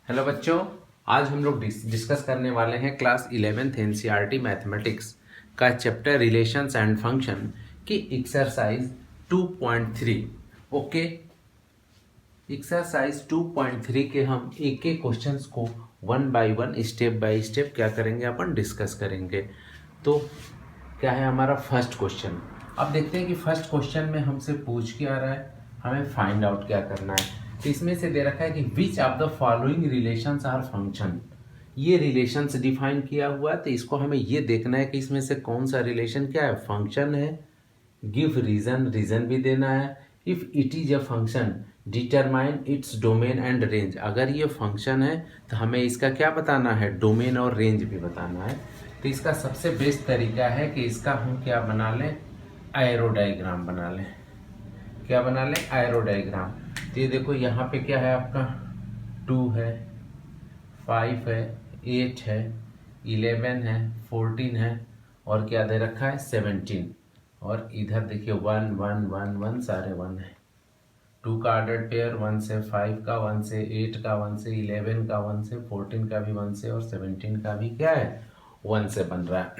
Hello बच्चों, आज हम लोग डिस्कस करने वाले हैं क्लास 11th एनसीईआरटी मैथमेटिक्स का चैप्टर रिलेशंस एंड फंक्शन की एक्सरसाइज 2.3। ओके, एक्सरसाइज 2.3 के हम एक एक क्वेश्चंस को वन बाय स्टेप क्या करेंगे, अपन डिस्कस करेंगे। तो क्या है हमारा फर्स्ट क्वेश्चन। अब देखते हैं कि फर्स्ट क्वेश्चन में हमसे पूछ के आ रहा है, हमें फाइंड आउट क्या करना है। तो इसमें से दे रखा है कि which of the following relations are function. ये रिलेशंस डिफाइन किया हुआ है, तो इसको हमें ये देखना है कि इसमें से कौन सा रिलेशन क्या है, फंक्शन है। गिव रीजन, रीजन भी देना है। If it is a function determine its domain and range. अगर ये फंक्शन है तो हमें इसका क्या बताना है, डोमेन और रेंज भी बताना है। तो इसका सबसे बेस्ट तरीका है कि इसका हम क्या बना लें, एरो डायग्राम बना लें। क्या बना लें, एरो डायग्राम। तो ये देखो यहाँ पे क्या है आपका 2 है, 5 है, 8 है, 11 है, 14 है और क्या दे रखा है 17। और इधर देखिए 1 1 1 1 सारे 1 है। 2 का ऑर्डर पेयर 1 से 5 का, 1 से 8 का, 1 से 11 का, 1 से 14 का भी 1 से और 17 का भी क्या है 1 से बन रहा है।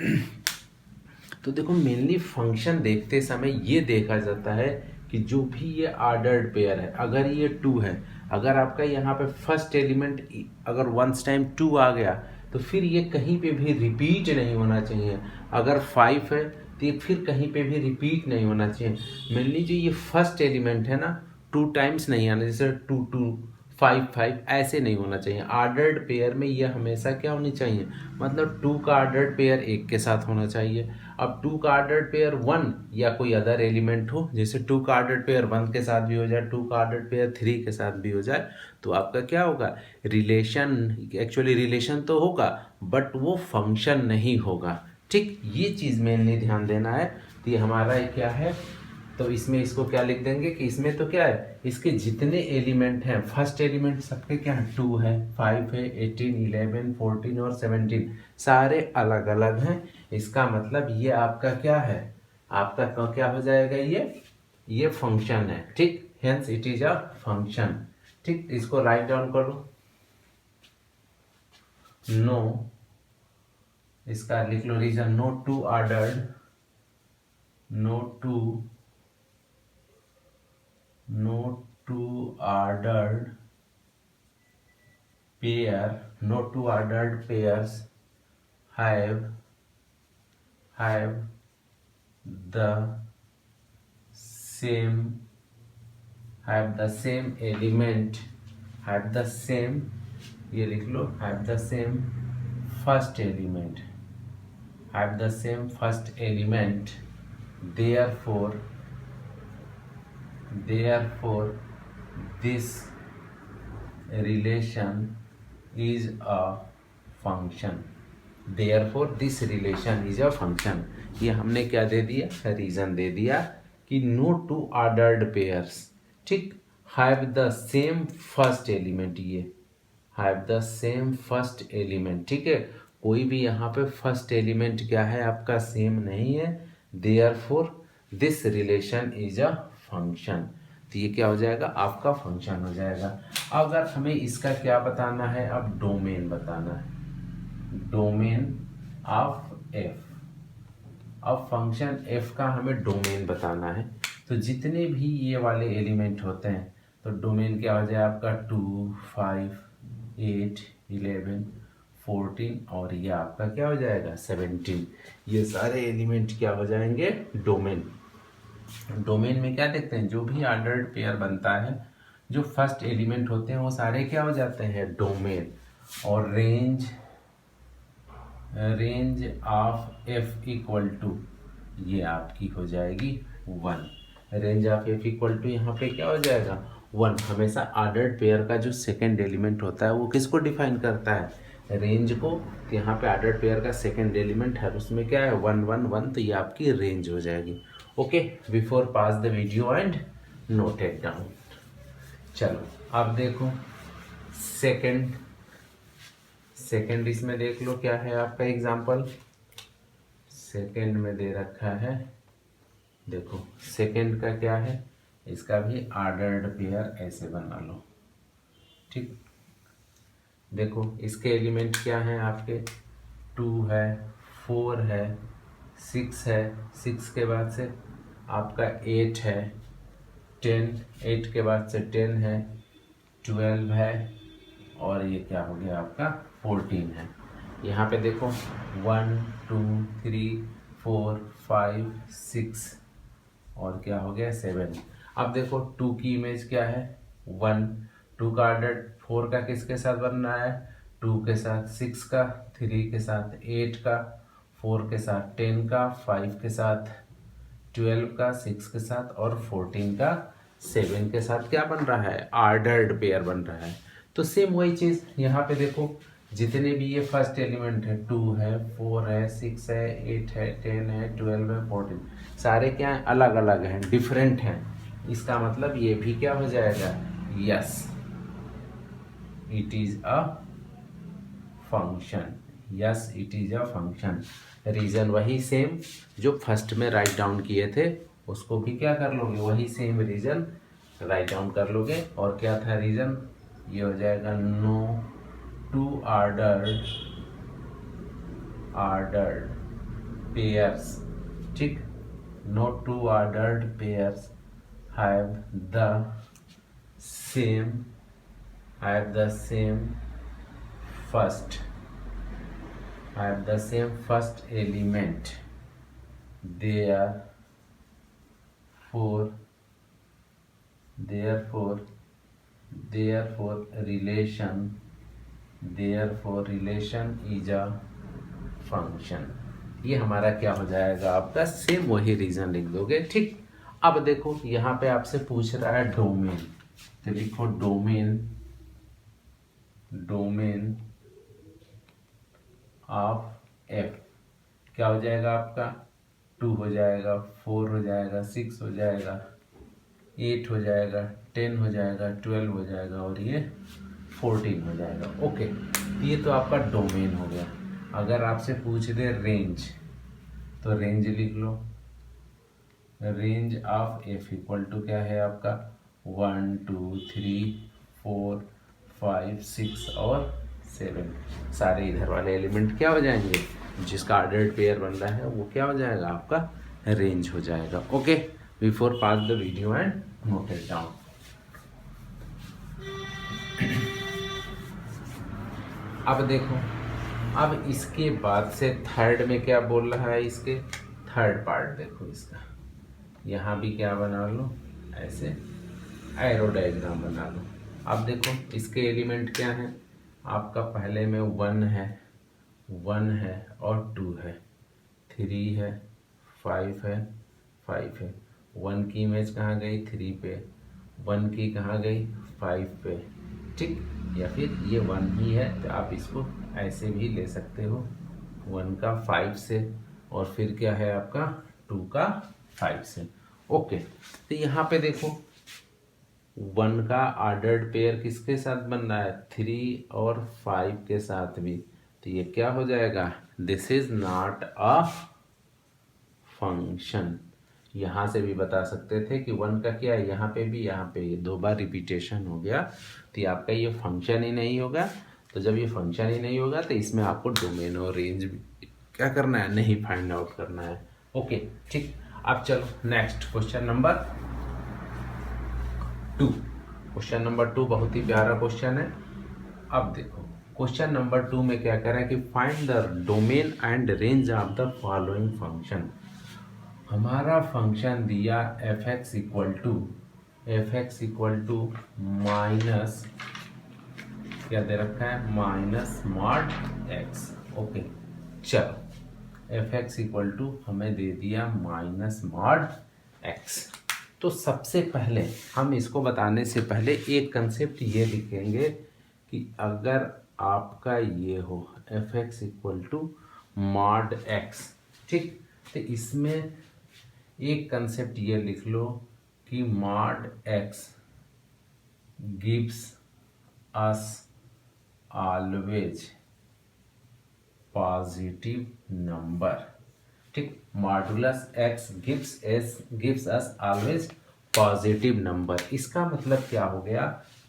तो देखो मेनली फंक्शन देखते समय ये देखा जाता है कि जो भी ये ऑर्डर्ड पेयर है, अगर ये 2 है, अगर आपका यहाँ पे फर्स्ट एलिमेंट अगर वंस टाइम 2 आ गया तो फिर ये कहीं पे भी रिपीट नहीं होना चाहिए। अगर 5 है तो ये फिर कहीं पे भी रिपीट नहीं होना चाहिए। मेनली जो ये फर्स्ट एलिमेंट है ना, 2 टाइम्स नहीं आना, जैसे 2 2 5 5 ऐसे नहीं होना चाहिए। ऑर्डर्ड पेयर में ये हमेशा क्या होनी चाहिए, मतलब 2 का ऑर्डर्ड पेयर 1 के साथ होना चाहिए। अब 2 का ऑर्डर्ड पेयर 1 या कोई अदर एलिमेंट हो, जैसे 2 का ऑर्डर्ड पेयर 1 के साथ भी हो जाए, 2 का ऑर्डर्ड पेयर 3 के साथ भी हो जाए, तो आपका क्या होगा, रिलेशन। एक्चुअली रिलेशन तो होगा बट वो फंक्शन नहीं होगा। ठीक, ये चीज़ मेनली ध्यान देना है। तो ये हमारा क्या है, तो इसमें इसको क्या लिख देंगे कि इसमें तो क्या है, इसके जितने एलिमेंट हैं, फर्स्ट एलिमेंट सबके क्या है, 2 है, 5 है, 18 11 14 और 17 सारे अलग अलग हैं। इसका मतलब ये आपका क्या है, आपका क्या हो जाएगा, ये फंक्शन है। ठीक, hence it is a function. ठीक, इसको राइट डाउन करो। नो, इसका लिख लो reason, no two ordered, no two no two ordered pair, no two ordered pairs have the same element, have the same, ये लिख लो, have the same first element, have the same first element, therefore this relation is a function, therefore this relation is a function। ये हमने क्या दे दिया, reason दे दिया कि no two ordered pairs, ठीक, have the same first element, ये have the same first element. ठीक है, कोई भी यहाँ पे फर्स्ट एलिमेंट क्या है आपका, सेम नहीं है। Therefore this relation is a function. तो ये क्या हो जाएगा, आपका फंक्शन हो जाएगा। अगर हमें इसका क्या बताना है, अब डोमेन बताना है, डोमेन ऑफ एफ। अब फंक्शन एफ का हमें डोमेन बताना है। तो जितने भी ये वाले एलिमेंट होते हैं तो डोमेन क्या हो जाए आपका, 2 5 8 11 14 और ये आपका क्या हो जाएगा 17। ये सारे एलिमेंट क्या हो जाएंगे, डोमेन। डोमेन में क्या देखते हैं, जो भी ऑर्डर्ड पेयर बनता है, जो फर्स्ट एलिमेंट होते हैं वो सारे क्या हो जाते हैं, डोमेन। और range of F equal to, ये आपकी हो जाएगी 1। Range of F equal to यहाँ पे क्या हो जाएगा 1। हमेशा ऑर्डर्ड पेयर का जो सेकेंड एलिमेंट होता है वो किसको डिफाइन करता है, रेंज को। तो यहाँ पे ऑर्डर्ड पेयर का सेकेंड एलिमेंट है, उसमें क्या है 1 1 1, तो ये आपकी रेंज हो जाएगी। Okay, before pass the video and note it down. चलो अब देखो सेकेंड इसमें देख लो क्या है आपका एग्जाम्पल। सेकेंड में दे रखा है, देखो सेकेंड का क्या है, इसका भी ऑर्डर्ड पेयर ऐसे बना लो। ठीक, देखो इसके एलिमेंट क्या हैं आपके, 2 है, 4 है, 6 है, 6 के बाद से आपका 8 है, 10, 8 के बाद से 10 है, 12 है, और ये क्या हो गया आपका 14 है। यहाँ पे देखो 1 2 3 4 5 6 और क्या हो गया 7। अब देखो 2 की इमेज क्या है 1, 2 का ऑर्डर 4 का किसके साथ बन रहा है 2 के साथ, 6 का 3 के साथ, 8 का 4 के साथ, 10 का 5 के साथ, 12 का 6 के साथ और 14 का 7 के साथ क्या बन रहा है ऑर्डर्ड पेयर बन रहा है। तो सेम वही चीज़ यहाँ पे देखो जितने भी ये फर्स्ट एलिमेंट है 2 है, 4 है, 6 है, 8 है, 10 है, 12 है, 14 सारे क्या हैं अलग अलग हैं, डिफरेंट हैं। इसका मतलब ये भी क्या हो जाएगा, yes it is a function, yes it is a function. Reason वही सेम जो फर्स्ट में राइट डाउन किए थे उसको भी क्या कर लोगे, वही सेम रीजन राइट डाउन कर लोगे। और क्या था रीजन, ये हो जाएगा नो टू ऑर्डर्ड पेयर्स, ठीक, no two ordered pairs have the same first element, therefore relation is a function। ये हमारा क्या हो जाएगा आपका सेम वही रीजन लिख दोगे, ठीक। अब देखो यहाँ पे आपसे पूछ रहा है डोमेन, तो लिखो डोमेन ऑफ एफ क्या हो जाएगा आपका 2 हो जाएगा, 4 हो जाएगा, 6 हो जाएगा, 8 हो जाएगा, 10 हो जाएगा, 12 हो जाएगा और ये 14 हो जाएगा। ओके, ये तो आपका डोमेन हो गया। अगर आपसे पूछ दे रेंज तो रेंज लिख लो, range of F equal to क्या है आपका 1 2 3 4 5 6 और 7। सारे इधर वाले एलिमेंट क्या हो जाएंगे, जिसका ऑर्डर्ड पेयर बन रहा है वो क्या हो जाएगा आपका रेंज हो जाएगा। Okay, before pass the video and note it down. अब देखो, अब इसके बाद से थर्ड में क्या बोल रहा है, इसके थर्ड पार्ट देखो इसका, यहाँ भी क्या बना लो ऐसे एरो डायग्राम बना लो। अब देखो इसके एलिमेंट क्या हैं आपका, पहले में 1 है और 2 है, 3 है, 5 है, 5 है। 1 की इमेज कहाँ गई 3 पे, 1 की कहाँ गई 5 पे, ठीक। या फिर ये 1 ही है तो आप इसको ऐसे भी ले सकते हो, 1 का 5 से और फिर क्या है आपका 2 का 5 से। ओके, तो यहाँ पे देखो 1 का ऑर्डर्ड पेयर किसके साथ बन रहा है 3 और 5 के साथ भी, तो ये क्या हो जाएगा, this is not a function. यहाँ से भी बता सकते थे कि 1 का क्या है, यहाँ पे भी, यहाँ पे ये 2 बार रिपीटेशन हो गया तो ये आपका ये फंक्शन ही नहीं होगा। तो जब ये फंक्शन ही नहीं होगा तो इसमें आपको डोमेन और रेंज क्या करना है, नहीं फाइंड आउट करना है। ओके, ठीक। अब चलो next question number 2। Question number 2 बहुत ही प्यारा क्वेश्चन है। अब देखो क्वेश्चन नंबर 2 में क्या कह रहा है कि find the domain and range of the following function. हमारा फंक्शन दिया F x equal to minus क्या दे रखा है, माइनस मॉड एक्स। ओके, चलो एफ एक्स इक्वल टू हमें दे दिया माइनस मॉड एक्स। तो सबसे पहले हम इसको बताने से पहले एक कंसेप्ट ये लिखेंगे कि अगर आपका ये हो f x equal to mod x, ठीक, तो इसमें एक कंसेप्ट ये लिख लो कि mod x gives us always positive number, ठीक। Modulus x gives us always positive number. इसका मतलब क्या हो गया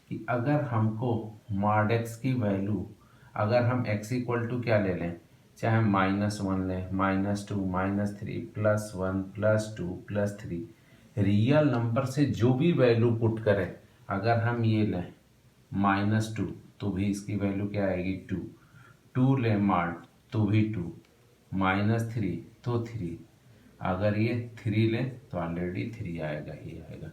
कि अगर हमको मॉड एक्स की वैल्यू अगर हम x इक्वल टू क्या ले लें, चाहे -1 लें, -2, -3, +1, +2, +3, रियल नंबर से जो भी वैल्यू पुट करें, अगर हम ये लें -2 तो भी इसकी वैल्यू क्या आएगी 2, 2 लें मॉड तो भी 2, -3 तो 3, अगर ये 3 लें तो ऑलरेडी 3 आएगा ही आएगा।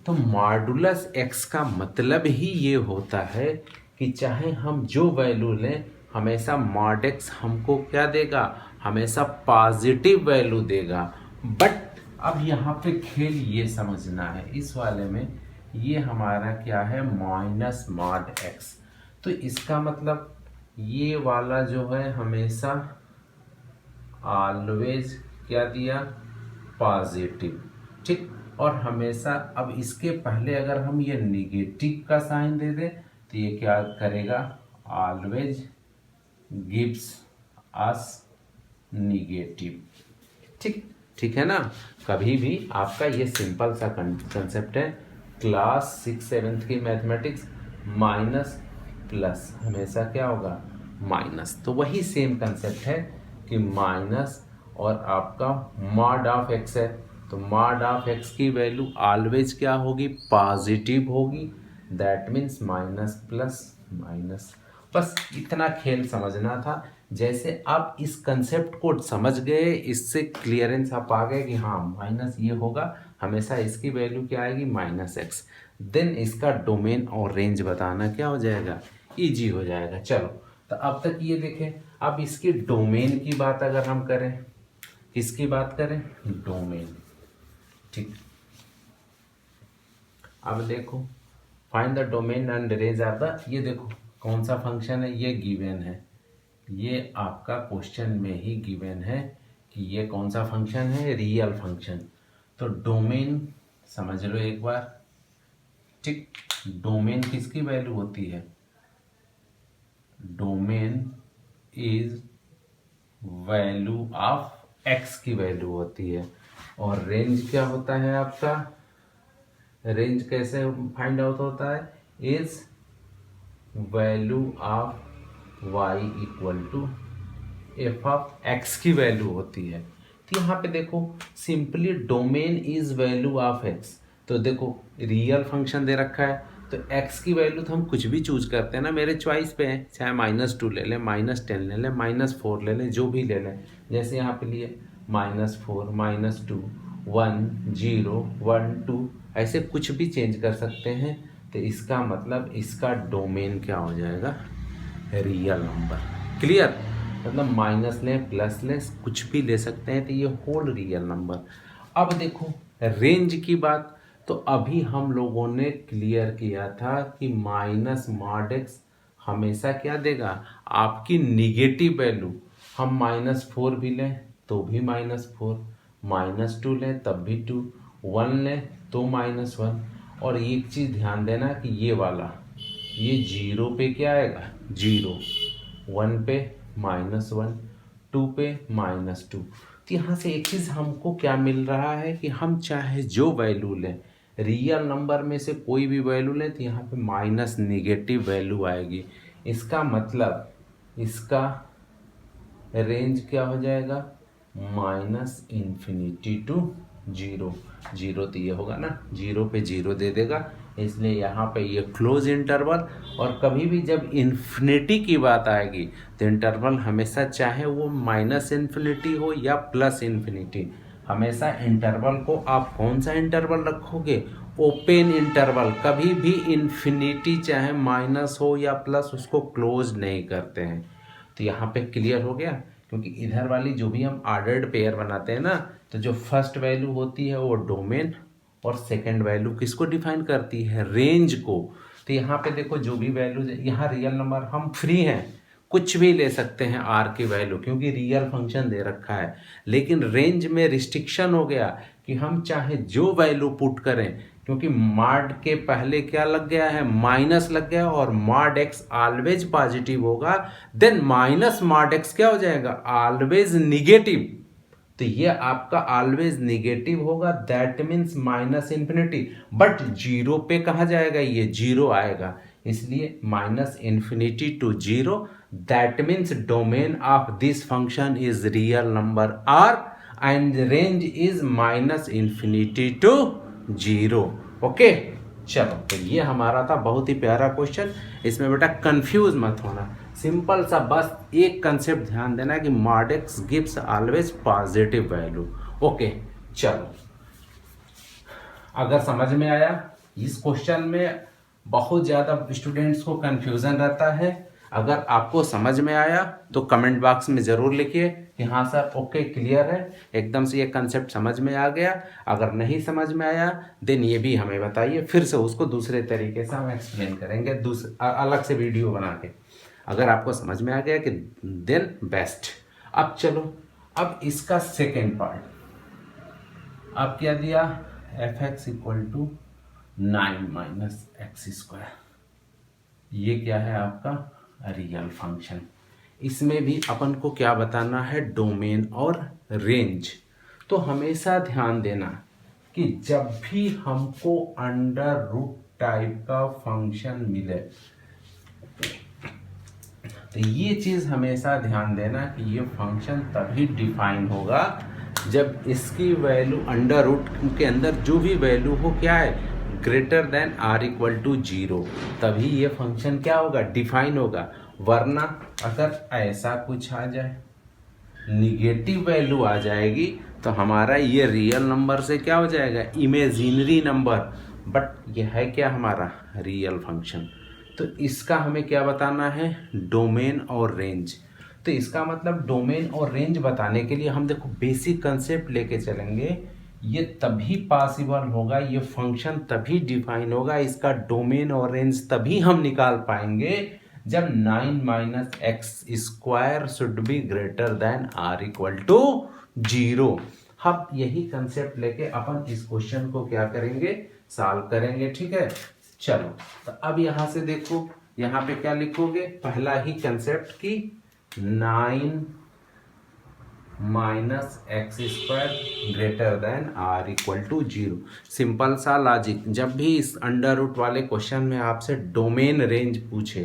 तो मॉडुलस x का मतलब ही ये होता है कि चाहे हम जो वैल्यू लें, हमेशा मॉड x हमको क्या देगा, हमेशा पॉजिटिव वैल्यू देगा। बट अब यहाँ पे खेल ये समझना है, इस वाले में ये हमारा क्या है, माइनस मॉड x, तो इसका मतलब ये वाला जो है हमेशा ऑलवेज क्या दिया, पॉजिटिव, ठीक। और हमेशा अब इसके पहले अगर हम ये निगेटिव का साइन दे दें तो ये क्या करेगा, ऑलवेज गिव्स अस निगेटिव, ठीक, ठीक है ना। कभी भी आपका ये सिंपल सा कंसेप्ट है, क्लास 6-7 की मैथमेटिक्स, माइनस प्लस हमेशा क्या होगा, माइनस। तो वही सेम कंसेप्ट है कि माइनस और आपका मॉड ऑफ एक्स है, तो मॉड ऑफ एक्स की वैल्यू ऑलवेज क्या होगी, पॉजिटिव होगी। That means minus plus minus. बस इतना खेल समझना था। जैसे आप इस कंसेप्ट को समझ गए, इससे क्लियरेंस आप आ गए कि हाँ माइनस ये होगा, हमेशा इसकी वैल्यू क्या आएगी, -x। देन इसका डोमेन और रेंज बताना क्या हो जाएगा, इजी हो जाएगा। चलो तो अब तक ये देखें, अब इसकी डोमेन की बात अगर हम करें, किसकी बात करें, डोमेन, ठीक। अब देखो find the domain and range of the, ये देखो कौन सा फंक्शन है, ये गिवन है, ये आपका क्वेश्चन में ही गिवन है कि ये कौन सा फंक्शन है, रियल फंक्शन। तो डोमेन समझ लो एक बार, ठीक। डोमेन किसकी वैल्यू होती है, domain is value of x की वैल्यू होती है। और रेंज क्या होता है आपका, रेंज कैसे फाइंड आउट होता है, is value of y equal to F of x की वैल्यू होती है। तो यहाँ पे देखो simply domain is value of x, तो देखो रियल फंक्शन दे रखा है, तो x की वैल्यू तो हम कुछ भी चूज करते हैं ना, मेरे चॉइस पे है, चाहे -2 ले लें, -10 ले लें, -4 ले लें, जो भी ले लें। जैसे यहाँ पे लिए -4, -2, 1, 0, 1, 2, ऐसे कुछ भी चेंज कर सकते हैं। तो इसका मतलब इसका डोमेन क्या हो जाएगा, रियल नंबर। क्लियर, मतलब माइनस लें, प्लस लें, कुछ भी ले सकते हैं, तो ये होल रियल नंबर। अब देखो रेंज की बात, तो अभी हम लोगों ने क्लियर किया था कि माइनस मॉड एक्स हमेशा क्या देगा, आपकी निगेटिव वैल्यू। हम -4 भी लें तो भी -4, -2 लें तब भी 2, 1 लें तो -1। और एक चीज़ ध्यान देना कि ये वाला, ये 0 पे क्या आएगा, 0, 1 पे -1, 2 पे -2। तो यहाँ से एक चीज़ हमको क्या मिल रहा है कि हम चाहे जो वैल्यू लें, रियल नंबर में से कोई भी वैल्यू लें, तो यहाँ पे माइनस निगेटिव वैल्यू आएगी। इसका मतलब इसका रेंज क्या हो जाएगा, -∞ टू 0। 0 तो ये होगा ना, 0 पे 0 दे देगा, इसलिए यहाँ पे ये क्लोज इंटरवल। और कभी भी जब इन्फिनिटी की बात आएगी तो इंटरवल हमेशा, चाहे वो -∞ हो या +∞, हमेशा इंटरवल को आप कौन सा इंटरवल रखोगे, ओपन इंटरवल। कभी भी इन्फिनिटी चाहे माइनस हो या प्लस, उसको क्लोज नहीं करते हैं। तो यहाँ पे क्लियर हो गया, क्योंकि इधर वाली जो भी हम ऑर्डर्ड पेयर बनाते हैं ना, तो जो फर्स्ट वैल्यू होती है वो डोमेन, और सेकंड वैल्यू किसको डिफाइन करती है, रेंज को। तो यहाँ पे देखो जो भी वैल्यू, यहाँ रियल नंबर हम फ्री हैं, कुछ भी ले सकते हैं आर की वैल्यू, क्योंकि रियल फंक्शन दे रखा है। लेकिन रेंज में रिस्ट्रिक्शन हो गया कि हम चाहे जो वैल्यू पुट करें, क्योंकि मॉड के पहले क्या लग गया है, माइनस लग गया, और मॉड एक्स ऑलवेज पॉजिटिव होगा, देन माइनस मॉड एक्स क्या हो जाएगा, ऑलवेज निगेटिव। तो ये आपका ऑलवेज निगेटिव होगा, दैट मीन्स -∞। बट 0 पे कहाँ जाएगा, ये 0 आएगा। इसलिए minus infinity to zero, that means domain of this function is real number R and range is minus infinity to zero. Okay, चलो तो ये हमारा था बहुत ही प्यारा क्वेश्चन। इसमें बेटा कंफ्यूज मत होना, सिंपल सा बस एक कंसेप्ट ध्यान देना कि mod x gives always positive value. Okay, चलो अगर समझ में आया, इस क्वेश्चन में बहुत ज़्यादा स्टूडेंट्स को कंफ्यूजन रहता है। अगर आपको समझ में आया तो कमेंट बॉक्स में ज़रूर लिखिए कि हाँ सर ओके क्लियर है, एकदम से ये कंसेप्ट समझ में आ गया। अगर नहीं समझ में आया देन ये भी हमें बताइए, फिर से उसको दूसरे तरीके से हम एक्सप्लेन करेंगे, अलग से वीडियो बना के। अगर आपको समझ में आ गया कि देन बेस्ट। अब चलो, अब इसका सेकेंड पार्ट अब क्या दिया, F x equal to 9 minus X square, ये क्या है आपका रियल फंक्शन। इसमें भी अपन को क्या बताना है, डोमेन और रेंज। तो हमेशा ध्यान देना कि जब भी हमको अंडर रूट टाइप का फंक्शन मिले तो ये चीज़ हमेशा ध्यान देना कि ये फंक्शन तभी डिफाइन होगा जब इसकी वैल्यू अंडर रूट के अंदर जो भी वैल्यू हो क्या है, greater than or equal to zero, तभी ये फंक्शन क्या होगा, डिफाइन होगा। वरना अगर ऐसा कुछ आ जाए, निगेटिव वैल्यू आ जाएगी, तो हमारा ये रियल नंबर से क्या हो जाएगा, इमेजिनरी नंबर, बट ये है क्या हमारा रियल फंक्शन। तो इसका हमें क्या बताना है, डोमेन और रेंज। तो इसका मतलब डोमेन और रेंज बताने के लिए हम देखो बेसिक कंसेप्ट लेके चलेंगे। ये तभी पॉसिबल होगा, ये फंक्शन तभी डिफाइन होगा, इसका डोमेन और रेंज तभी हम निकाल पाएंगे जब 9 minus X square should be greater than or equal to zero. हम यही कंसेप्ट लेके अपन इस क्वेश्चन को क्या करेंगे, सॉल्व करेंगे। ठीक है, चलो तो अब यहां से देखो, यहाँ पे क्या लिखोगे, पहला ही कंसेप्ट की 9 minus X square greater than or equal to zero. Simple सा लॉजिक, जब भी इस अंडर रूट वाले क्वेश्चन में आपसे डोमेन रेंज पूछे,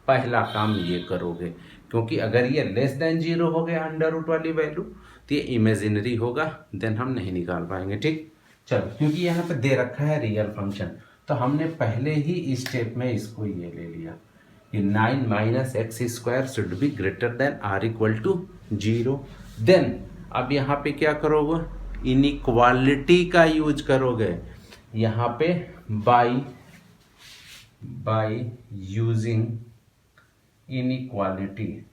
पहला काम ये करोगे, क्योंकि अगर ये लेस देन जीरो हो गया अंडर रूट वाली वैल्यू तो ये इमेजिनरी होगा, देन हम नहीं निकाल पाएंगे। ठीक, चलो क्योंकि यहाँ पे दे रखा है रियल फंक्शन, तो हमने पहले ही स्टेप में इसको ये ले लिया कि 9 minus X square should be greater than or equal to zero. Then अब यहाँ पे क्या करोगे, इनइक्वालिटी का यूज करोगे, यहाँ पे बाय यूजिंग इनइक्वालिटी।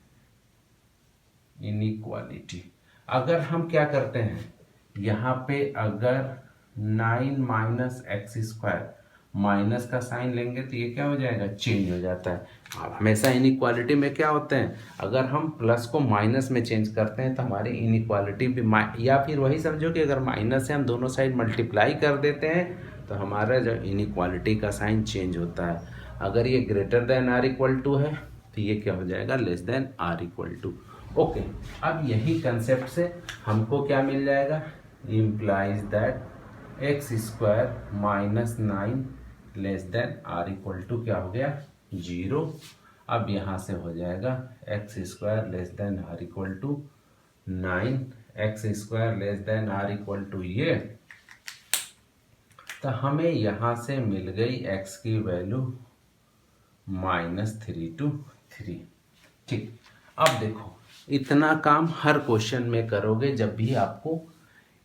अगर हम क्या करते हैं, यहाँ पे अगर 9 माइनस एक्स स्क्वायर माइनस का साइन लेंगे तो ये क्या हो जाएगा, चेंज हो जाता है। अब हमेशा इनइक्वालिटी में क्या होते हैं, अगर हम प्लस को माइनस में चेंज करते हैं तो हमारी इनइक्वालिटी भी या फिर वही समझो कि अगर माइनस से हम दोनों साइड मल्टीप्लाई कर देते हैं तो हमारा जो इनइक्वालिटी का साइन चेंज होता है। अगर ये greater than or equal to है तो ये क्या हो जाएगा, less than or equal to. Okay, अब यही कंसेप्ट से हमको क्या मिल जाएगा, implies that X square minus 9 less than or equal to क्या हो गया, जीरो। अब यहाँ से हो जाएगा X square less than or equal to 9, X square less than or equal to ये, तो हमें यहाँ से मिल गई x की वैल्यू -3 ठीक। अब देखो इतना काम हर क्वेश्चन में करोगे, जब भी आपको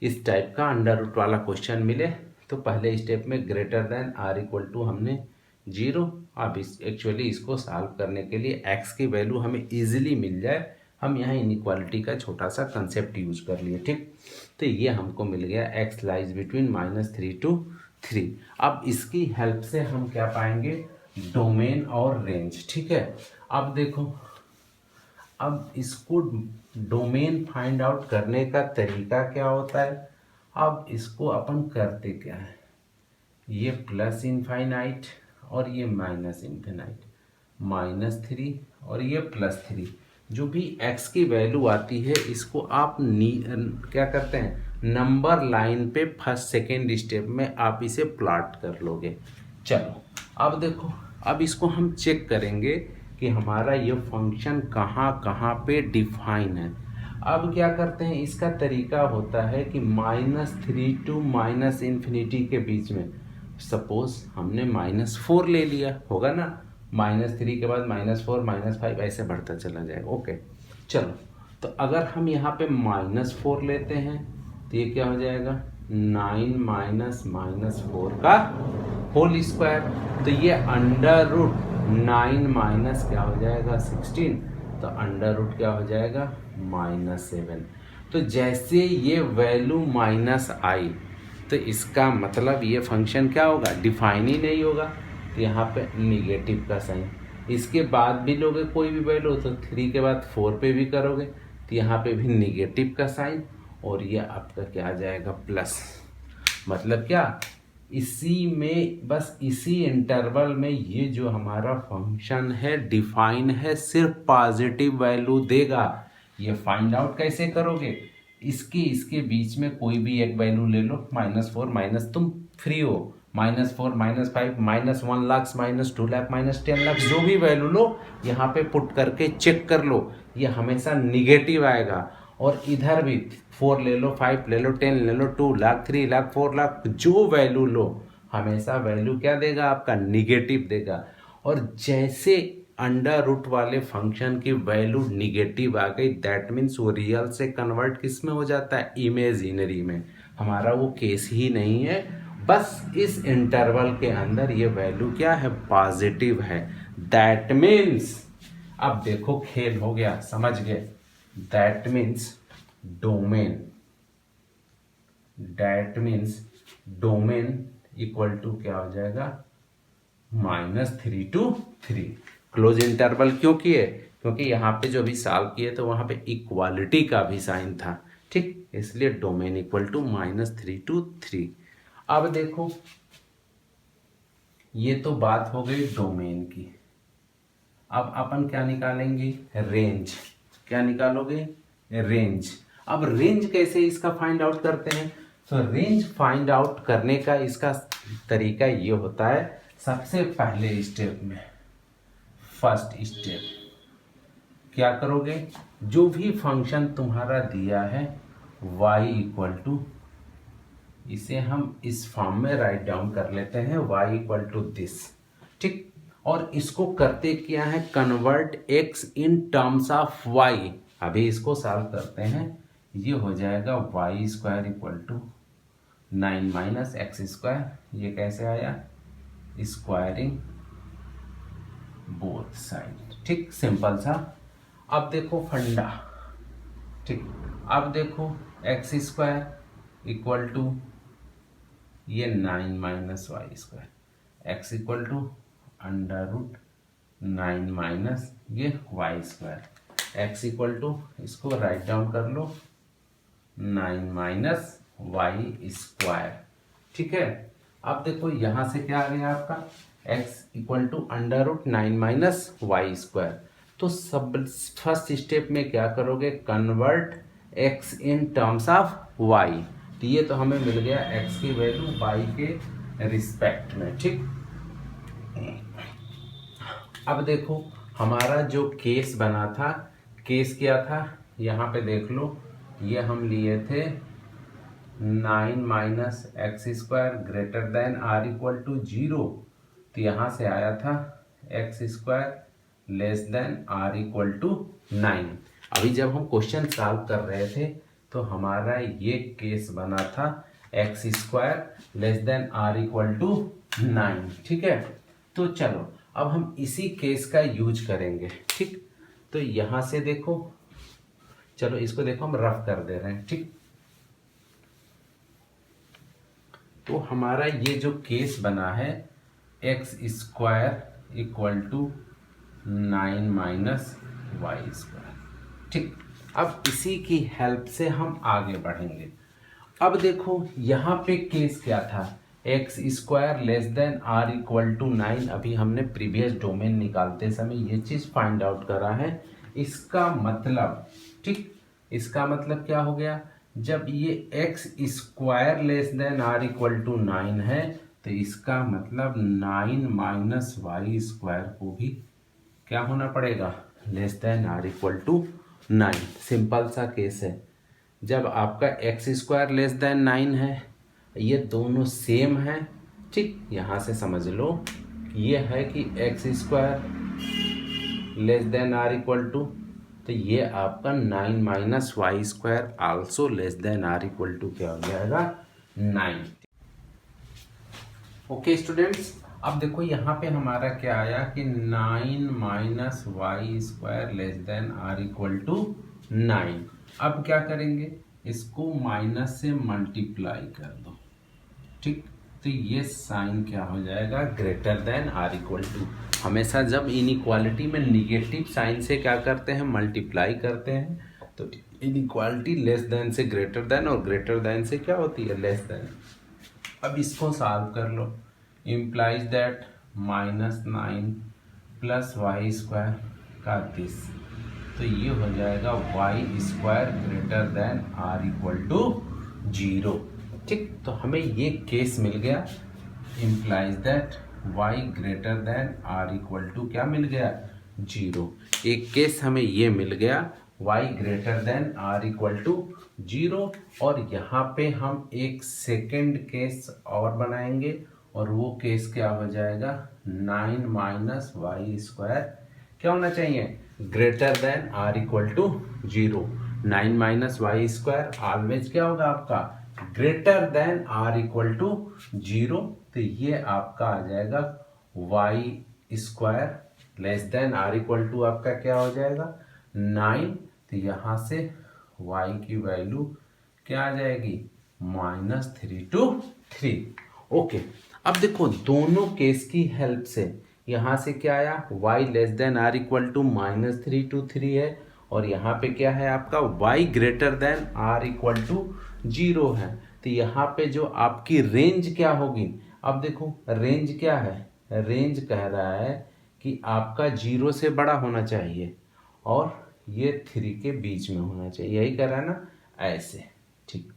इस टाइप का अंडर रूट वाला क्वेश्चन मिले तो पहले स्टेप में greater than or equal to हमने जीरो। अब एक्चुअली इसको सॉल्व करने के लिए x की वैल्यू हमें इजीली मिल जाए, हम यहाँ इनइक्वालिटी का छोटा सा कंसेप्ट यूज कर लिए। ठीक, तो ये हमको मिल गया x लाइज बिटवीन -3 to 3। अब इसकी हेल्प से हम क्या पाएंगे, डोमेन और रेंज। ठीक है, अब देखो, अब इसको डोमेन फाइंड आउट करने का तरीका क्या होता है। अब इसको अपन करते क्या है, ये प्लस इनफाइनाइट और ये माइनस इनफाइनाइट, -3 और ये +3, जो भी x की वैल्यू आती है इसको आप क्या करते हैं, नंबर लाइन पे फर्स्ट सेकेंड स्टेप में आप इसे प्लॉट कर लोगे। चलो अब देखो अब इसको हम चेक करेंगे कि हमारा ये फंक्शन कहाँ कहाँ पे डिफाइन है। अब क्या करते हैं, इसका तरीका होता है कि -3 टू -∞ के बीच में, सपोज हमने -4 ले लिया होगा ना, -3 के बाद -4 -5 ऐसे बढ़ता चला जाएगा। ओके चलो, तो अगर हम यहाँ पे -4 लेते हैं तो ये क्या हो जाएगा, 9 माइनस -4 का होल स्क्वायर। तो ये √9 माइनस क्या हो जाएगा 16, तो √ क्या हो जाएगा -7। तो जैसे ये वैल्यू माइनस आई तो इसका मतलब ये फंक्शन क्या होगा, डिफाइन ही नहीं होगा। तो यहाँ पे निगेटिव का साइन, इसके बाद भी लोगे कोई भी वैल्यू तो 3 के बाद 4 पे भी करोगे तो यहाँ पे भी निगेटिव का साइन, और ये आपका क्या आ जाएगा प्लस। मतलब क्या, इसी में बस इसी इंटरवल में ये जो हमारा फंक्शन है डिफाइन है, सिर्फ पॉजिटिव वैल्यू देगा। ये फाइंड आउट कैसे करोगे, इसके बीच में कोई भी एक वैल्यू ले लो, -4 माइनस, तुम फ्री हो, -4 -5 -1 लाख -2 लाख -10 लाख जो भी वैल्यू लो यहाँ पे पुट करके चेक कर लो, ये हमेशा निगेटिव आएगा। और इधर भी 4 ले लो, 5 ले लो, 10 ले लो, 2 लाख 3 लाख 4 लाख जो वैल्यू लो हमेशा वैल्यू क्या देगा, आपका निगेटिव देगा। और जैसे √, वाले फंक्शन की वैल्यू निगेटिव आ गई, दैट मीन्स वो रियल से कन्वर्ट किस में हो जाता है, इमेजिनरी में। हमारा वो केस ही नहीं है, बस इस इंटरवल के अंदर ये वैल्यू क्या है, पॉजिटिव है। दैट मीन्स, अब देखो खेल हो गया, समझ गए। That means domain equal to क्या हो जाएगा, -3 to 3। क्लोज इंटरवल क्यों किए, क्योंकि यहाँ पे जो भी सॉल्व किए तो वहाँ पे इक्वालिटी का भी साइन था, ठीक, इसलिए डोमेन इक्वल टू -3 to 3। अब देखो ये तो बात हो गई डोमेन की। अब अपन क्या निकालेंगे, रेंज। क्या निकालोगे, रेंज। अब रेंज कैसे इसका फाइंड आउट करते हैं, तो रेंज फाइंड आउट करने का इसका तरीका ये होता है, सबसे पहले स्टेप में, फर्स्ट स्टेप क्या करोगे, जो भी फंक्शन तुम्हारा दिया है y इक्वल टू, इसे हम इस फॉर्म में राइट डाउन कर लेते हैं, y इक्वल टू दिस, ठीक। और इसको करते क्या है, convert x in terms of y। अभी इसको सॉल्व करते हैं, ये हो जाएगा y² equal to 9 minus x²। ये कैसे आया, स्क्वायरिंग बोथ साइड, ठीक, सिंपल सा। अब देखो फंडा, ठीक। अब देखो x² इक्वल टू ये 9 minus y², x equal to √9 minus ये y², x इक्वल टू, इसको राइट डाउन कर लो, 9 माइनस y², ठीक है। अब देखो यहाँ से क्या आ गया आपका, x equal to √9 minus y²। तो सब फर्स्ट स्टेप में क्या करोगे, convert x in terms of y। तो ये तो हमें मिल गया x की वैल्यू y के रिस्पेक्ट में, ठीक। अब देखो हमारा जो केस बना था, केस क्या था, यहाँ पे देख लो, ये हम लिए थे 9 minus x² greater than r equal to 0। तो यहाँ से आया था x² less than r equal to 9। अभी जब हम क्वेश्चन सॉल्व कर रहे थे तो हमारा ये केस बना था x² less than r equal to 9, ठीक है। तो चलो अब हम इसी केस का यूज करेंगे, ठीक। तो यहाँ से देखो, चलो इसको देखो हम रफ कर दे रहे हैं, ठीक। तो हमारा ये जो केस बना है x² equal to 9 minus y², ठीक। अब इसी की हेल्प से हम आगे बढ़ेंगे। अब देखो यहाँ पे केस क्या था, x² less than r equal to 9। अभी हमने प्रीवियस डोमेन निकालते समय ये चीज़ फाइंड आउट करा है। इसका मतलब, ठीक, इसका मतलब क्या हो गया, जब ये x² less than r equal to 9 है तो इसका मतलब 9 माइनस वाई स्क्वायर को भी क्या होना पड़ेगा, less than or equal to 9। Simple सा केस है। जब आपका एक्स स्क्वायर लेस देन 9 है, ये दोनों सेम है, ठीक, यहाँ से समझ लो ये है कि x square less than or equal to, तो ये आपका 9 minus Y square also less than or equal to क्या हो जाएगा, 9। ओके स्टूडेंट्स, अब देखो यहाँ पे हमारा क्या आया कि 9 minus Y square less than or equal to 9। अब क्या करेंगे, इसको माइनस से मल्टीप्लाई कर दो, ठीक, तो ये साइन क्या हो जाएगा, greater than or equal to. हमेशा जब इनइक्वालिटी में निगेटिव साइन से क्या करते हैं, मल्टीप्लाई करते हैं, तो इनइक्वालिटी लेस देन से ग्रेटर देन और ग्रेटर देन से क्या होती है, लेस देन। अब इसको सॉल्व कर लो, implies that -9 plus y square का दिस, तो ये हो जाएगा Y square greater than or equal to 0, ठीक। तो हमें ये केस मिल गया, implies that y greater than or equal to क्या मिल गया, 0। एक केस हमें ये मिल गया, y greater than or equal to 0। और यहाँ पे हम एक सेकेंड केस और बनाएंगे, और वो केस क्या हो जाएगा, 9 माइनस वाई स्क्वायर क्या होना चाहिए, greater than or equal to 0। 9 minus Y square always क्या होगा आपका, greater than or equal to 0। तो ये आपका आ जाएगा Y square less than or equal to आपका क्या हो जाएगा, 9। तो यहाँ से y की वैल्यू क्या आ जाएगी, -3 ओके। अब देखो दोनों केस की हेल्प से यहाँ से क्या आया, y less than or equal to -3 to 3 है, और यहाँ पे क्या है आपका y greater than or equal to 0 है। तो यहाँ पे जो आपकी रेंज क्या होगी, अब देखो रेंज क्या है, रेंज कह रहा है कि आपका 0 से बड़ा होना चाहिए और ये 3 के बीच में होना चाहिए, यही कह रहा है ना, ऐसे, ठीक।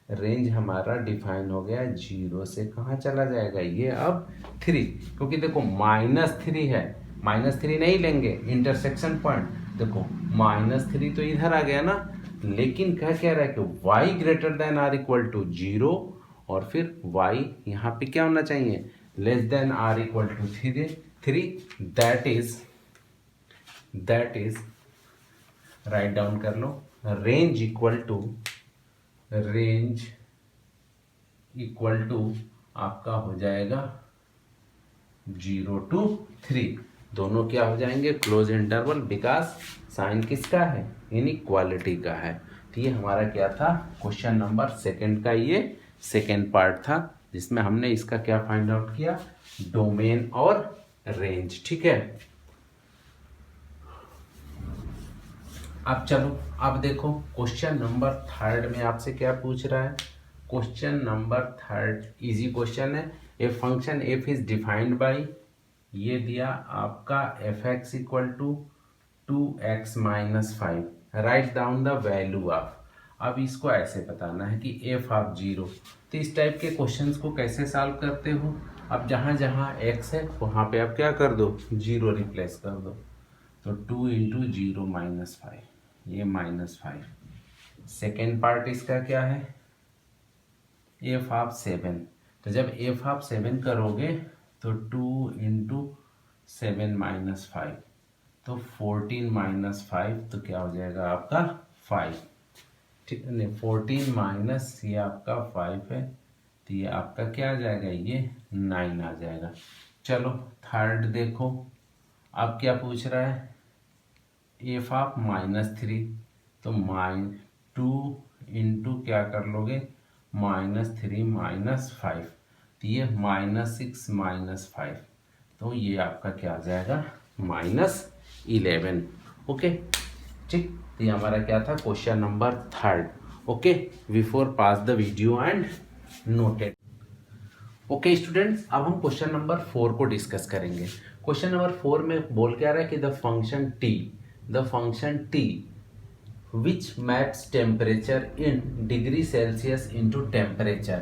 रेंज हमारा डिफाइन हो गया, 0 से कहाँ चला जाएगा, ये अब 3, क्योंकि देखो -3 है, -3 नहीं लेंगे इंटरसेक्शन पॉइंट, देखो -3 तो इधर आ गया ना, लेकिन क्या रहा है कि y greater than or equal to 0, और फिर y यहाँ पे क्या होना चाहिए, less than or equal to 3। That is write down कर लो, रेंज इक्वल टू आपका हो जाएगा 0 to 3। दोनों क्या हो जाएंगे, क्लोज इंटरवल, बिकॉज साइन किसका है, इनइक्वालिटी का है। तो ये हमारा क्या था, क्वेश्चन नंबर सेकंड का ये सेकंड पार्ट था, जिसमें हमने इसका क्या फाइंड आउट किया, डोमेन और रेंज, ठीक है। अब चलो, अब देखो क्वेश्चन नंबर थर्ड में आपसे क्या पूछ रहा है, question number third easy question है। A function f is defined by, ये दिया आपका f x equal to 2x minus 5, write down the value of. अब इसको ऐसे बताना है कि एफ ऑफ 0। तो इस टाइप के क्वेश्चंस को कैसे सॉल्व करते हो, अब जहाँ जहाँ x है वहाँ पे आप क्या कर दो, 0 रिप्लेस कर दो, तो 2 इंटू 0 -5, ये -5। सेकेंड पार्ट इसका क्या है, एफ ऑफ 7, तो जब एफ ऑफ 7 करोगे तो 2 इंटू 7 -5, तो 14 -5, तो क्या हो जाएगा आपका 5, ठीक है, नहीं 14 माइनस ये आपका 5 है, तो ये आपका क्या आ जाएगा, ये 9 आ जाएगा। चलो थर्ड देखो, अब क्या पूछ रहा है, एफ ऑफ -3, तो -2 इंटू क्या कर लोगे, -3 -5, तो ये -6 -5, तो ये आपका क्या आ जाएगा, -11। ओके, ठीक। तो ये हमारा क्या था, question number third. Okay, before pass the video and noted. Okay students, अब हम क्वेश्चन नंबर 4 को डिस्कस करेंगे। क्वेश्चन नंबर 4 में बोल क्या रहा है कि the function t which maps temperature in degree Celsius into temperature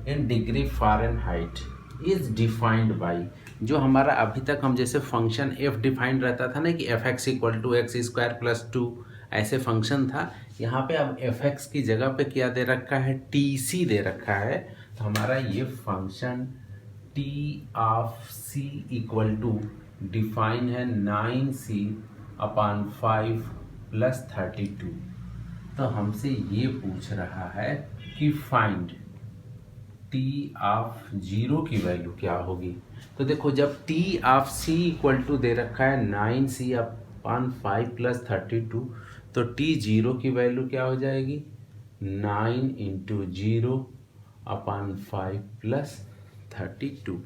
in degree Fahrenheit is defined by, जो हमारा अभी तक हम जैसे फंक्शन एफ डिफाइंड रहता था ना कि F x equal to x square plus two, ऐसे फंक्शन था। यहाँ पे अब एफ एक्स की जगह पे क्या दे रखा है, टी सी दे रखा है। तो हमारा ये function T of C equal to define है 9c/5 प्लस 32। तो हमसे ये पूछ रहा है कि फाइंड टी ऑफ जीरो की वैल्यू क्या होगी। तो देखो जब t of C equal to दे रखा है 9c/5 प्लस 32, तो टी जीरो की वैल्यू क्या हो जाएगी, 9 इंटू 0/5 प्लस 32।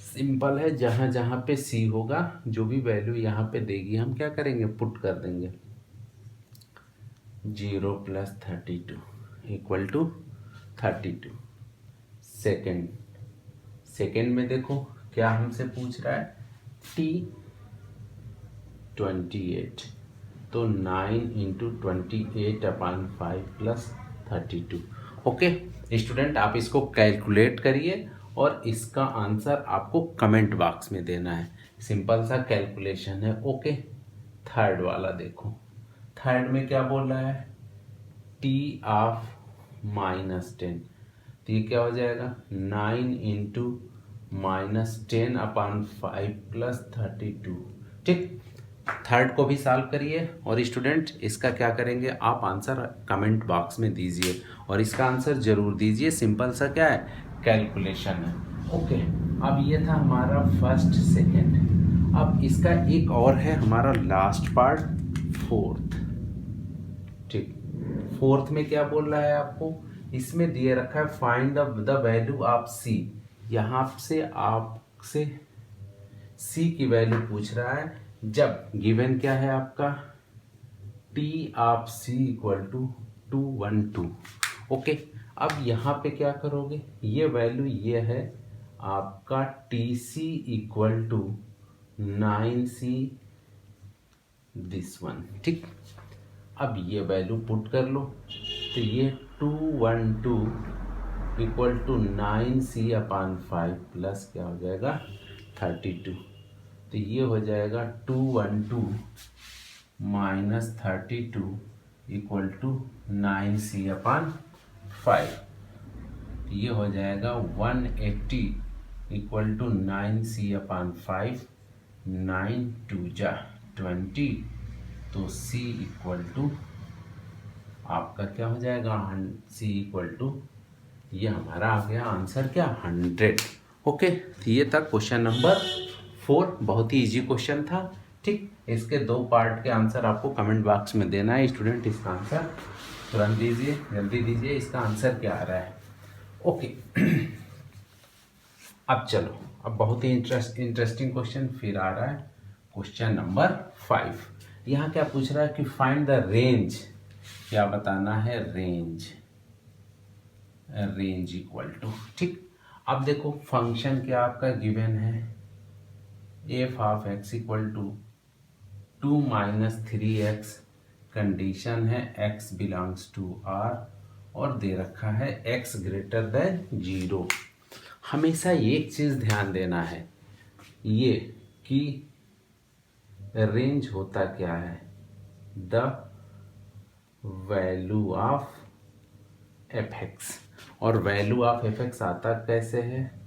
सिंपल है, जहाँ जहाँ पे सी होगा जो भी वैल्यू यहाँ पे देगी हम क्या करेंगे, पुट कर देंगे। 0 प्लस 32 इक्वल टू 32। सेकेंड में देखो क्या हमसे पूछ रहा है, टी 28, तो 9 इंटू 28/5 प्लस 32। ओके स्टूडेंट, आप इसको कैलकुलेट करिए और इसका आंसर आपको कमेंट बॉक्स में देना है। सिंपल सा कैलकुलेशन है। ओके, थर्ड वाला देखो, थर्ड में क्या बोल रहा है, टी ऑफ -10, तो ये क्या हो जाएगा, 9 इंटू -10/5 प्लस 32। ठीक, थर्ड को भी सॉल्व करिए और स्टूडेंट इसका क्या करेंगे, आप आंसर कमेंट बॉक्स में दीजिए और इसका आंसर जरूर दीजिए। सिंपल सा क्या है, कैलकुलेशन है। ओके, अब ये था हमारा फर्स्ट सेकेंड। अब इसका एक और है हमारा लास्ट पार्ट, फोर्थ। ठीक, फोर्थ में क्या बोल रहा है आपको, इसमें दिए रखा है फाइंड द वैल्यू ऑफ सी। यहाँ से आपसे सी की वैल्यू पूछ रहा है जब गिवन क्या है आपका, T of C equal to 212। Okay, अब यहाँ पे क्या करोगे, ये वैल्यू ये है आपका T C equal to 9c this one. ठीक, अब ये वैल्यू पुट कर लो, तो ये 212 इक्वल टू 9c/5 प्लस क्या हो जाएगा 32। तो ये हो जाएगा 212 माइनस 32 इक्वल टू 9c/5। ये हो जाएगा 180 इक्वल टू 9c/5, 9 2 जा 20, तो c इक्वल टू आपका क्या हो जाएगा, c इक्वल टू, ये हमारा आ गया आंसर क्या, 100। ओके, तो ये था क्वेश्चन नंबर 4, बहुत ही इजी क्वेश्चन था। ठीक, इसके 2 पार्ट के आंसर आपको कमेंट बॉक्स में देना है। स्टूडेंट इसका आंसर तुरंत दीजिए, जल्दी दीजिए, इसका आंसर क्या आ रहा है। ओके अब चलो, अब बहुत ही इंटरेस्टिंग क्वेश्चन फिर आ रहा है, क्वेश्चन नंबर 5। यहाँ क्या पूछ रहा है कि फाइंड द रेंज, क्या बताना है, रेंज इक्वल टू। ठीक, अब देखो फंक्शन क्या आपका गिवन है, f of x equal to 2 - 3x, condition है x बिलोंग्स टू r और दे रखा है x ग्रेटर देन 0। हमेशा एक चीज़ ध्यान देना है, ये कि रेंज होता क्या है, the value of f x, और वैल्यू ऑफ एफ एक्स आता कैसे है,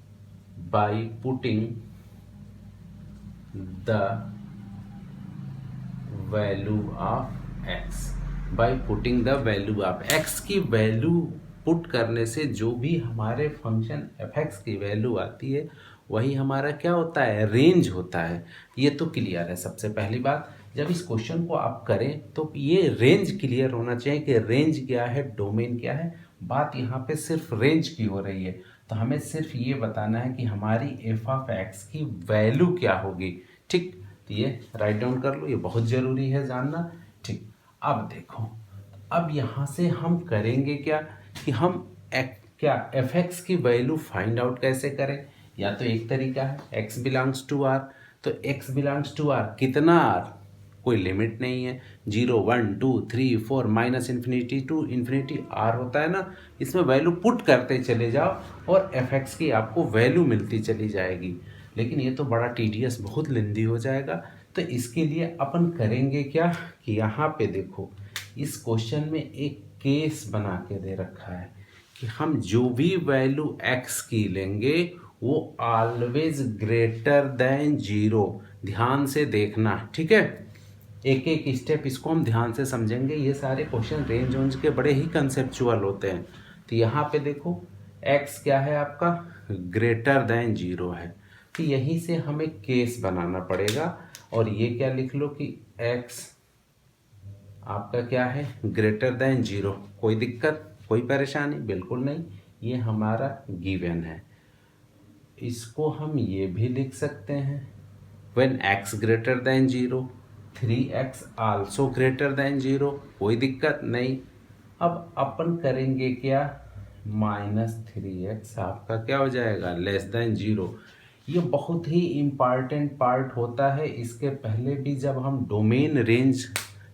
by putting the value of x, by putting the value of x की वैल्यू पुट करने से जो भी हमारे फंक्शन एफ एक्स की वैल्यू आती है वही हमारा क्या होता है, रेंज होता है। ये तो क्लियर है। सबसे पहली बात, जब इस क्वेश्चन को आप करें तो ये रेंज क्लियर होना चाहिए कि रेंज क्या है, डोमेन क्या है। बात यहाँ पे सिर्फ रेंज की हो रही है, तो हमें सिर्फ ये बताना है कि हमारी एफ ऑफ एक्स की वैल्यू क्या होगी। ठीक, तो ये राइट डाउन कर लो, ये बहुत ज़रूरी है जानना। ठीक, अब देखो, अब यहाँ से हम करेंगे क्या कि हम क्या एफ एक्स की वैल्यू फाइंड आउट कैसे करें। या तो एक तरीका है x बिलोंग्स टू r, तो x बिलोंग्स टू r कितना r, कोई लिमिट नहीं है। 0 1 2 3 4 -∞ टू इन्फिनिटी r होता है ना, इसमें वैल्यू पुट करते चले जाओ और f(x) की आपको वैल्यू मिलती चली जाएगी। लेकिन ये तो बड़ा टीडियस, बहुत लेंदी हो जाएगा। तो इसके लिए अपन करेंगे क्या कि यहाँ पे देखो, इस क्वेश्चन में एक केस बना के दे रखा है कि हम जो भी वैल्यू x की लेंगे वो ऑलवेज ग्रेटर देन 0। ध्यान से देखना, ठीक है। एक एक स्टेप इसको हम ध्यान से समझेंगे। ये सारे क्वेश्चन रेंज वेंज के बड़े ही कंसेप्चुअल होते हैं। तो यहाँ पे देखो x क्या है आपका, ग्रेटर देन 0 है। तो यहीं से हमें केस बनाना पड़ेगा और ये क्या लिख लो कि x आपका क्या है, ग्रेटर देन 0। कोई दिक्कत, कोई परेशानी बिल्कुल नहीं, ये हमारा गिवन है। इसको हम ये भी लिख सकते हैं when x greater than 0, 3x also greater than 0, कोई दिक्कत नहीं। अब अपन करेंगे क्या, -3x आपका क्या हो जाएगा, लेस देन 0। ये बहुत ही इम्पॉर्टेंट पार्ट होता है। इसके पहले भी जब हम डोमेन रेंज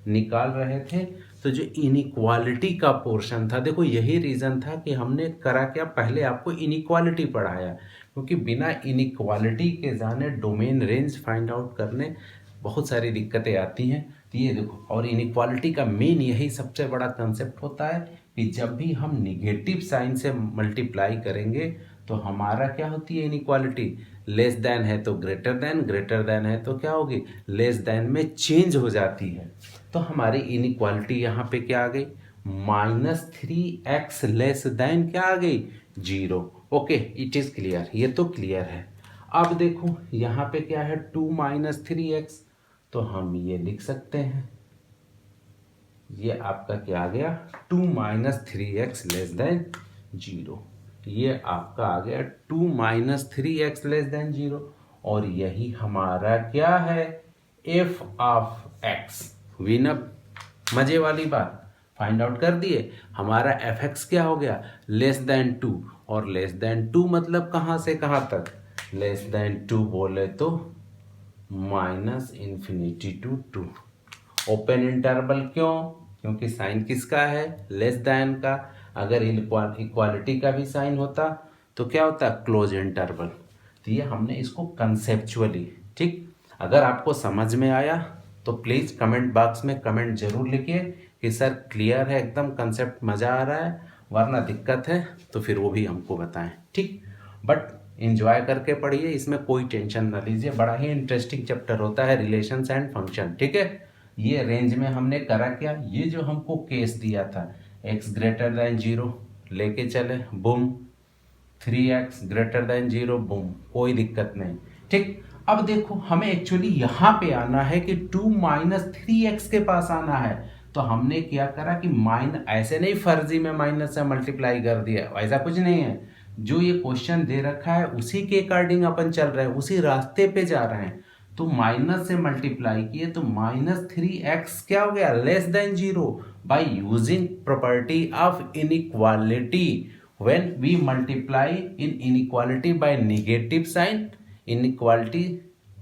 निकाल रहे थे तो जो इनइक्वालिटी का पोर्शन था, देखो यही रीज़न था कि हमने करा क्या, पहले आपको इनइक्वालिटी पढ़ाया, क्योंकि बिना इनइक्वालिटी के जाने डोमेन रेंज फाइंड आउट करने बहुत सारी दिक्कतें आती हैं। तो ये देखो, और इनइक्वालिटी का मेन यही सबसे बड़ा कंसेप्ट होता है कि जब भी हम निगेटिव साइन से मल्टीप्लाई करेंगे तो हमारा क्या होती है इनइक्वालिटी, लेस देन है तो ग्रेटर देन, ग्रेटर देन है तो क्या होगी, लेस देन में चेंज हो जाती है। तो हमारी इनइक्वालिटी यहाँ पे क्या आ गई, -3x लेस देन क्या आ गई, 0। ओके, इट इज़ क्लियर, ये तो क्लियर है। अब देखो यहाँ पे क्या है, 2 - 3x, तो हम ये लिख सकते हैं, ये आपका क्या आ गया, 2 - 3x लेस देन 0। ये आपका आ गया 2 - 3x लेस देन 0। और यही हमारा क्या है, f ऑफ x। विनब, मजे वाली बात, फाइंड आउट कर दिए। हमारा f(x) क्या हो गया, लेस देन 2। और लेस देन 2 मतलब कहाँ से कहाँ तक, लेस देन 2 बोले तो -∞ टू 2। ओपन इंटरवल क्यों, क्योंकि साइन किसका है, लेस देन का। अगर इक्वालिटी का भी साइन होता तो क्या होता, क्लोज इंटरवल। तो ये हमने इसको कंसेप्चुअली, ठीक। अगर आपको समझ में आया तो प्लीज़ कमेंट बॉक्स में कमेंट जरूर लिखिए कि सर क्लियर है एकदम, कंसेप्ट मज़ा आ रहा है, वरना दिक्कत है तो फिर वो भी हमको बताएं, ठीक। बट इंजॉय करके पढ़िए, इसमें कोई टेंशन ना लीजिए, बड़ा ही इंटरेस्टिंग चैप्टर होता है रिलेशंस एंड फंक्शन, ठीक है। ये रेंज में हमने करा क्या, ये जो हमको केस दिया था, x ग्रेटर देन 0 लेके चले, Bum, 3x greater than 0, Bum, कोई दिक्कत नहीं, ठीक। अब देखो हमें एक्चुअली यहाँ पे आना है कि 2 - 3x के पास आना है। तो हमने क्या करा कि ऐसे नहीं फर्जी में माइनस से मल्टीप्लाई कर दिया, ऐसा कुछ नहीं है। जो ये क्वेश्चन दे रखा है उसी के अकॉर्डिंग अपन चल रहे हैं, उसी रास्ते पे जा रहे हैं। तो माइनस से मल्टीप्लाई किए तो -3x क्या हो गया, less than 0, by using property of inequality. When we multiply in inequality by negative sign, inequality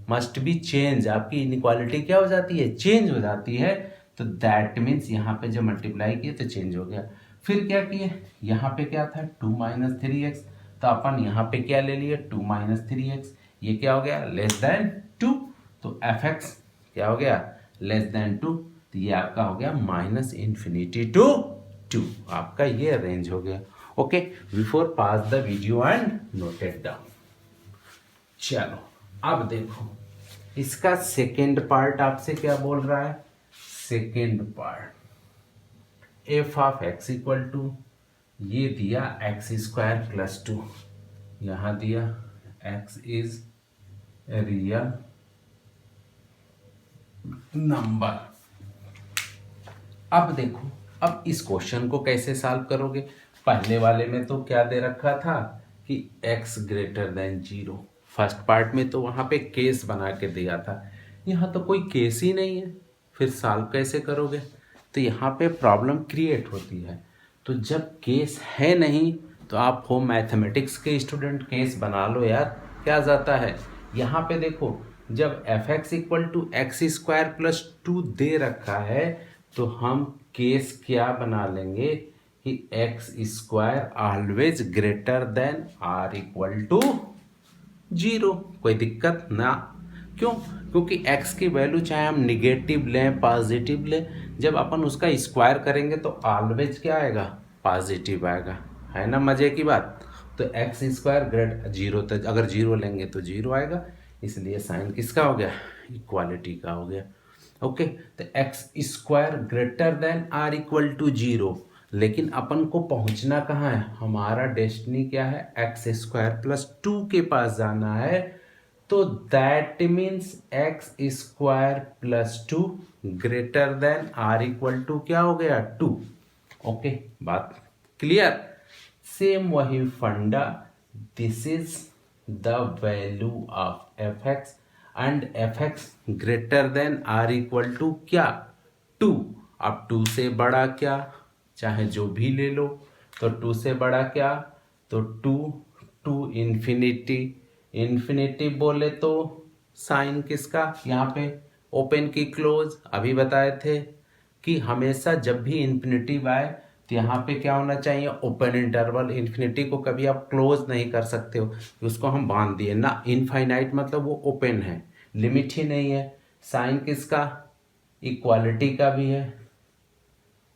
must be change. आपकी इनइक्वालिटी क्या हो जाती है, चेंज हो जाती है। तो दैट मीन्स यहाँ पे जब मल्टीप्लाई किए तो चेंज हो गया। फिर क्या किए, यहाँ पे क्या था 2 - 3x, तो अपन यहाँ पे क्या ले लिए 2 - 3x, ये क्या हो गया लेस देन 2। तो f(x) क्या हो गया, लेस देन 2। तो ये आपका हो गया -∞ टू 2, आपका ये रेंज हो गया। Okay, before pass the video and note it down. चलो अब देखो इसका सेकेंड पार्ट आपसे क्या बोल रहा है, second part f of x equal to, ये दिया x² + 2, यहाँ दिया x इज रियल नंबर। अब देखो, अब इस क्वेश्चन को कैसे सॉल्व करोगे। पहले वाले में तो क्या दे रखा था कि x greater than 0, first part में तो वहाँ पे केस बना के दिया था, यहाँ तो कोई केस ही नहीं है, फिर सॉल्व कैसे करोगे। तो यहाँ पे प्रॉब्लम क्रिएट होती है। तो जब केस है नहीं तो आप हो मैथमेटिक्स के स्टूडेंट, केस बना लो यार, क्या जाता है। यहाँ पे देखो जब f x equal to x square plus 2 दे रखा है तो हम केस क्या बना लेंगे कि x square always greater than or equal to 0। कोई दिक्कत ना, क्यों? क्योंकि x की वैल्यू चाहे हम निगेटिव लें पॉजिटिव लें, जब अपन उसका स्क्वायर करेंगे तो ऑलवेज क्या आएगा? पॉजिटिव आएगा, है ना मजे की बात। तो एक्स स्क्वायर ग्रेट 0 तक, अगर 0 लेंगे तो 0 आएगा, इसलिए साइन किसका हो गया? इक्वालिटी का हो गया। ओके, तो x square greater than or equal to 0, लेकिन अपन को पहुंचना कहाँ है? हमारा डेस्टिनी क्या है? एक्स स्क्वायर प्लस 2 के पास जाना है। तो that means x square plus 2 greater than or equal to क्या हो गया? 2। ओके, बात क्लियर। सेम वही फंडा, this is the value of f x and f x greater than or equal to क्या? 2। अब 2 से बड़ा क्या? चाहे जो भी ले लो, तो 2 से बड़ा क्या? तो 2 टू इन्फिनिटी। इन्फिनिटी बोले तो साइन किसका? यहाँ पे ओपन की क्लोज, अभी बताए थे कि हमेशा जब भी इन्फिनिटिव आए तो यहाँ पे क्या होना चाहिए? Open interval. इन्फिनिटी को कभी आप क्लोज नहीं कर सकते हो, उसको हम बांध दिए ना। इनफाइनाइट मतलब वो ओपन है, लिमिट ही नहीं है। साइन किसका? इक्वालिटी का भी है,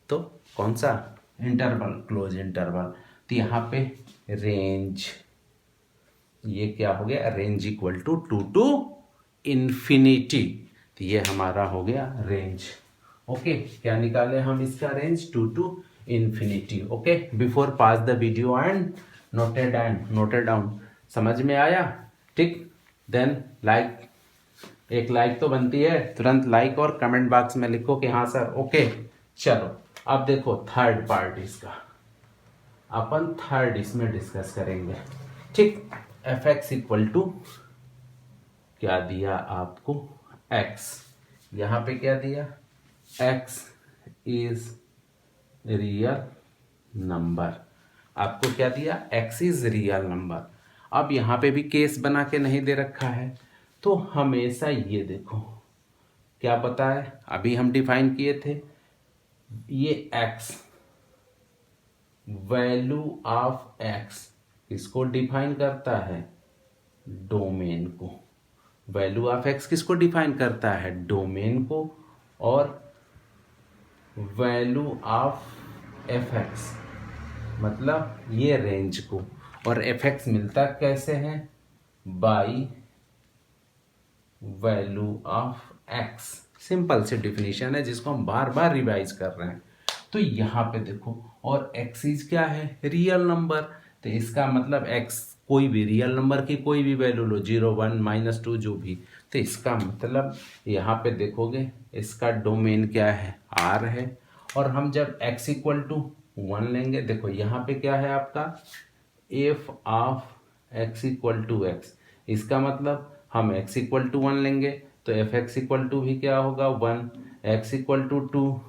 तो कौन सा? Interval, close interval. तो यहाँ पे रेंज, ये क्या हो गया? Range equal to 2 to infinity. तो ये हमारा हो गया रेंज। ओके, क्या निकाले हम इसका? Range 2 to infinity. Okay, before pass the video and noted down. समझ में आया? ठीक, देन लाइक, एक लाइक तो बनती है, तुरंत लाइक और कमेंट बॉक्स में लिखो कि हाँ सर। ओके, चलो अब देखो थर्ड पार्ट इसका, अपन थर्ड इसमें डिस्कस करेंगे। ठीक, एफ एक्स इक्वल टू क्या दिया आपको? x। यहाँ पे क्या दिया? x is real number. आपको क्या दिया? x is real number. अब यहाँ पे भी केस बना के नहीं दे रखा है, तो हमेशा ये देखो क्या पता है, अभी हम डिफाइन किए थे, ये x, वैल्यू ऑफ x किसको डिफाइन करता है? डोमेन को। वैल्यू ऑफ x किसको डिफाइन करता है? डोमेन को। और वैल्यू ऑफ एफ एक्स मतलब ये रेंज को। और एफ एक्स मिलता कैसे है? By value of x। Simple सी डिफिनीशन है जिसको हम बार बार रिवाइज कर रहे हैं। तो यहाँ पे देखो, और x इज क्या है? Real number. तो इसका मतलब x कोई भी रियल नंबर की कोई भी वैल्यू लो, 0 1 -2 जो भी, तो इसका मतलब यहाँ पे देखोगे इसका डोमेन क्या है? R है। और हम जब x इक्वल टू 1 लेंगे, देखो यहाँ पे क्या है आपका? F of x equal to x। इसका मतलब हम x इक्वल टू 1 लेंगे तो एफ एक्स इक्वल टू भी क्या होगा? 1। x इक्वल टू 2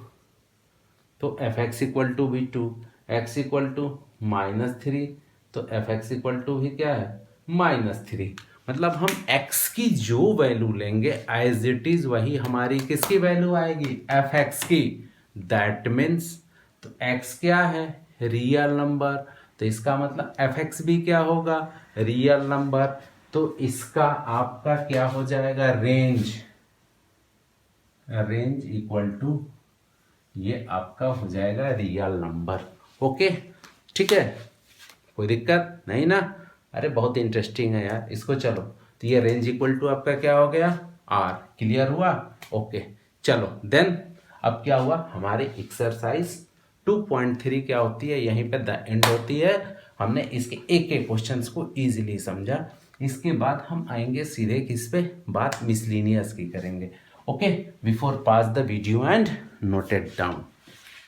तो एफ एक्स इक्वल टू भी 2। x इक्वल टू -3 तो एफ एक्स इक्वल टू भी क्या है? -3। मतलब हम x की जो वैल्यू लेंगे एज इट इज वही हमारी किसकी वैल्यू आएगी? एफ एक्स की। दैट मीन्स तो x क्या है? Real number. तो इसका मतलब एफ एक्स भी क्या होगा? Real number. तो इसका आपका क्या हो जाएगा? रेंज। रेंज इक्वल टू ये आपका हो जाएगा रियल नंबर। ओके, ठीक है, कोई दिक्कत नहीं ना? अरे बहुत इंटरेस्टिंग है यार, इसको चलो। तो ये रेंज इक्वल टू आपका क्या हो गया? R। क्लियर हुआ? ओके, चलो देन अब क्या हुआ? हमारी एक्सरसाइज 2.3 क्या होती है? यहीं पे द एंड होती है। हमने इसके एक एक क्वेश्चंस को इजीली समझा। इसके बाद हम आएंगे सीधे किस पे? बात मिसलिनियस की करेंगे। Okay, before pass the video and note it down.